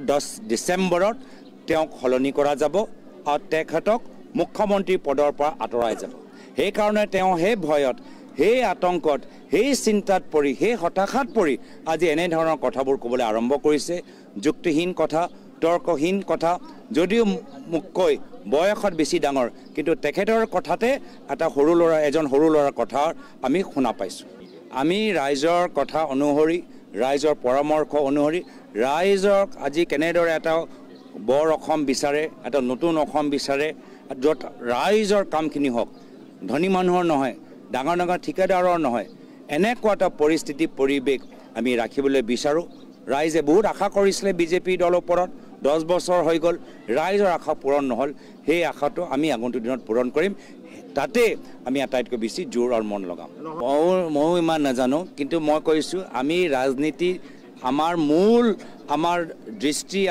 10 ডিসেম্বৰত তেওঁক হলনি কৰা যাব আৰু তেখেতক মুখ্যমন্ত্ৰী পদৰ পৰা আঁতৰাই যাব। সেই কাৰণে তেওঁ সেই ভয়ত, সেই আতংকত, সেই চিন্তাত পৰি, সেই হতাশাত পৰি আজি এনে ধৰণৰ কথাবোৰ ক'বলৈ আৰম্ভ কৰিছে। যুক্তিহীন কথা, তৰ্কহীন কথা, যদিও মুখকৈ বয়সত বেছি ডাঙৰ, কিন্তু তেখেতৰ কথাতে এটা এজন সৰু ল'ৰাৰ কথা আমি শুনা পাইছোঁ। আমি ৰাইজৰ কথা অনুসৰি, ৰাইজৰ পৰামৰ্শ অনুসৰি ৰাইজক আজি কেনেদৰে এটা বৰ অসম বিচাৰে, এটা নতুন অসম বিচাৰে, য'ত ৰাইজৰ কামখিনি হওক, ধনী মানুহৰ নহয়, ডাঙৰ ডাঙৰ ঠিকাদাৰৰ নহয়, এনেকুৱা এটা পৰিস্থিতি পৰিৱেশ আমি ৰাখিবলৈ বিচাৰোঁ। ৰাইজে বহুত আশা কৰিছিলে বিজেপি দলৰ ওপৰত, 10 বছৰ হৈ গ'ল, ৰাইজৰ আশা পূৰণ নহ'ল। সেই আশাটো আমি আগন্তুক দিনত পূৰণ কৰিম। তাতে আমি আটাইতকৈ বেছি জোৰ আৰু মন লগাম। ময়ো ইমান নাজানো, কিন্তু মই কৈছোঁ আমি ৰাজনীতি আমাৰ দৃষ্টি,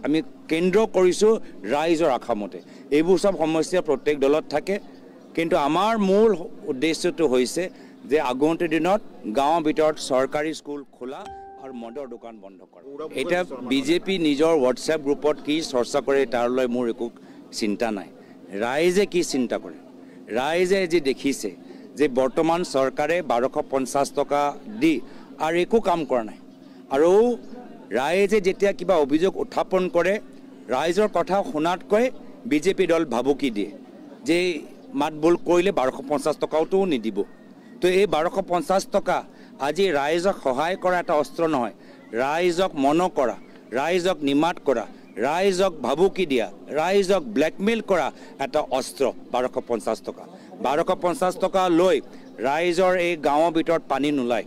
আমি কেন্দ্ৰ কৰিছোঁ ৰাইজৰ আশামতে। এইবোৰ চব সমস্যা প্ৰত্যেক দলত থাকে, কিন্তু আমাৰ মূল উদ্দেশ্যটো হৈছে যে আগন্তুক দিনত গাঁৱৰ ভিতৰত চৰকাৰী স্কুল খোলা আৰু মদৰ দোকান বন্ধ কৰা। এতিয়া বিজেপি নিজৰ হোৱাটছএপ গ্ৰুপত কি চৰ্চা কৰে তাৰলৈ মোৰ একো চিন্তা নাই। ৰাইজে কি চিন্তা কৰে? ৰাইজে যি দেখিছে যে বৰ্তমান চৰকাৰে 1250 টকা দি আৰু একো কাম কৰা নাই, আৰু ৰাইজে যেতিয়া কিবা অভিযোগ উত্থাপন কৰে, ৰাইজৰ কথা শুনাতকৈ বিজেপি দল ভাবুকি দিয়ে যে মাতবোল কৰিলে 1250 টকাওতো নিদিব। তো এই 1250 টকা আজি ৰাইজক সহায় কৰা এটা অস্ত্ৰ নহয়, ৰাইজক মন কৰা, ৰাইজক নিমাত কৰা, ৰাইজক ভাবুকি দিয়া, ৰাইজক ব্লেকমেইল কৰা এটা অস্ত্ৰ 1250 টকা। 1250 টকা লৈ ৰাইজৰ এই গাঁৱৰ ভিতৰত পানী নোলায়,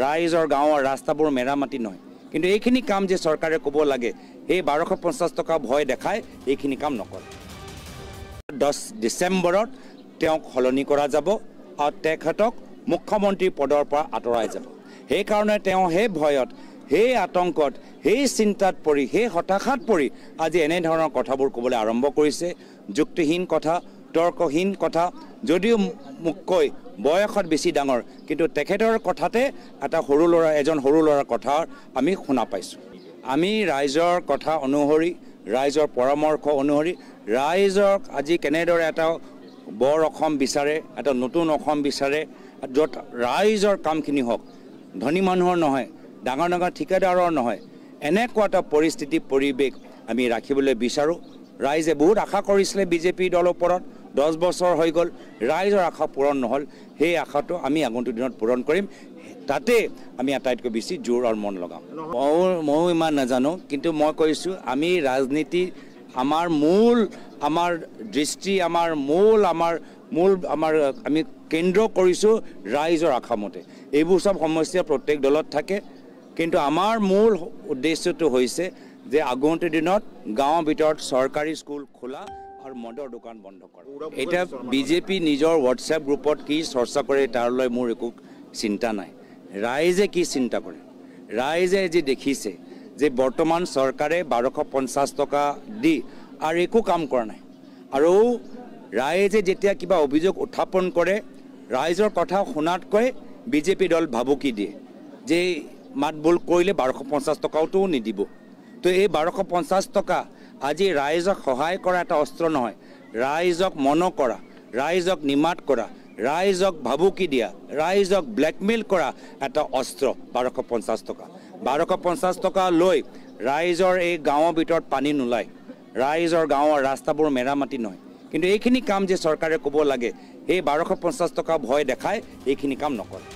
ৰাইজৰ গাঁৱৰ ৰাস্তাবোৰ মেৰামতি নহয়। কিন্তু এইখিনি কাম যে চৰকাৰে ক'ব লাগে, সেই 1250 টকা ভয় দেখাই এইখিনি কাম নকৰে। 10 ডিসেম্বৰত তেওঁক হলনি কৰা যাব আৰু তেখেতক মুখ্যমন্ত্ৰী পদৰ পৰা আঁতৰাই যাব। সেই কাৰণে তেওঁ সেই ভয়ত, সেই আতংকত, সেই চিন্তাত পৰি, সেই হতাশাত পৰি আজি এনে ধৰণৰ কথাবোৰ ক'বলৈ আৰম্ভ কৰিছে। যুক্তিহীন কথা, তৰ্কহীন কথা, যদিও মুখকৈ বয়সত বেছি ডাঙৰ, কিন্তু তেখেতৰ কথাতে এটা এজন সৰু ল'ৰাৰ কথা আমি শুনা পাইছোঁ। আমি ৰাইজৰ কথা অনুসৰি, ৰাইজৰ পৰামৰ্শ অনুসৰি ৰাইজক আজি কেনেদৰে এটা বৰ অসম বিচাৰে, এটা নতুন অসম বিচাৰে, য'ত ৰাইজৰ কামখিনি হওক, ধনী মানুহৰ নহয়, ডাঙৰ ডাঙৰ ঠিকাদাৰৰ নহয়, এনেকুৱা এটা পৰিস্থিতি পৰিৱেশ আমি ৰাখিবলৈ বিচাৰোঁ। ৰাইজে বহুত আশা কৰিছিলে বিজেপি দলৰ ওপৰত, 10 বছৰ হৈ গ'ল, ৰাইজৰ আশা পূৰণ নহ'ল। সেই আশাটো আমি আগন্তুক দিনত পূৰণ কৰিম। তাতে আমি আটাইতকৈ বেছি জোৰ আৰু মন লগাম। ময়ো ইমান নাজানো, কিন্তু মই কৈছোঁ আমি ৰাজনীতি আমাৰ দৃষ্টি, আমি কেন্দ্ৰ কৰিছোঁ ৰাইজৰ আশামতে। এইবোৰ চব সমস্যা প্ৰত্যেক দলত থাকে, কিন্তু আমাৰ মূল উদ্দেশ্যটো হৈছে যে আগন্তুক দিনত গাঁৱৰ ভিতৰত চৰকাৰী স্কুল খোলা আৰু মদৰ দোকান বন্ধ কৰা। এতিয়া বিজেপি নিজৰ হোৱাটছএপ গ্ৰুপত কি চৰ্চা কৰে তাৰলৈ মোৰ একো চিন্তা নাই। ৰাইজে কি চিন্তা কৰে? ৰাইজে যি দেখিছে যে বৰ্তমান চৰকাৰে 1250 টকা দি আৰু একো কাম কৰা নাই, আৰু ৰাইজে যেতিয়া কিবা অভিযোগ উত্থাপন কৰে, ৰাইজৰ কথা শুনাতকৈ বিজেপি দল ভাবুকি দিয়ে যে মাতবোল কৰিলে 1250 টকাওতো নিদিব। তো এই 1250 টকা আজি ৰাইজক সহায় কৰা এটা অস্ত্ৰ নহয়, ৰাইজক মন কৰা, ৰাইজক নিমাত কৰা, ৰাইজক ভাবুকি দিয়া, ৰাইজক ব্লেকমেইল কৰা এটা অস্ত্ৰ 1250 টকা। 1250 টকা লৈ ৰাইজৰ এই গাঁৱৰ ভিতৰত পানী নোলায়, ৰাইজৰ গাঁৱৰ ৰাস্তাবোৰ মেৰামতি নহয়। কিন্তু এইখিনি কাম যে চৰকাৰে ক'ব লাগে, সেই 1250 টকা ভয় দেখাই এইখিনি কাম নকৰে।